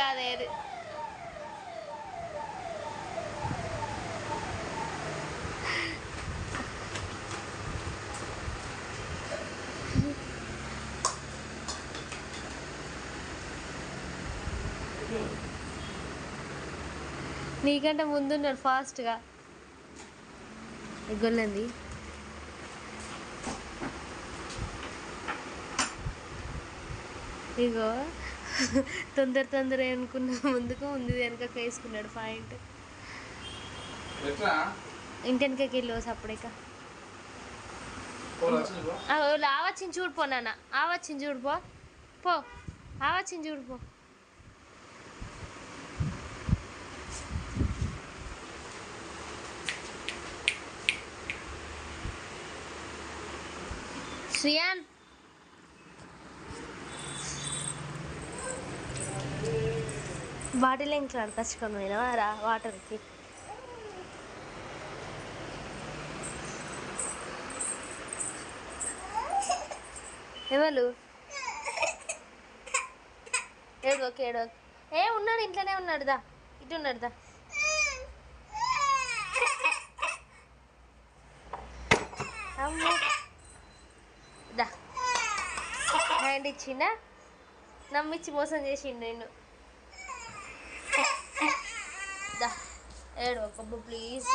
కాదేది నీకంటే ముందున్నాడు ఫాస్ట్గా ఎగ్గొల్లంది ఇగో తొందర అనుకున్న ముందుకు ముందు వెనకకి వేసుకున్నాడు పాయింట్ ఇంటెనకకి వెళ్ళి సప్పుడేక ఆవచ్చింది చూడిపో నాన్న ఆవచ్చింది చూడిపో పో ఆవచ్చింది చూడిపో శ్రియాన్ బాటిల్ ఇంకా కచ్చుకొని పోయినావా రా వాటర్కి ఎవరు ఏడోకే ఉన్నాడు ఇంట్లోనే ఉన్నాడు దా ఇటు ఉన్నాడు దా అమ్మో దా హ్యాండ్ ఇచ్చిండా నమ్మిచ్చి మోసం చేసిండు నేను దా ఏడో ప్లీజ్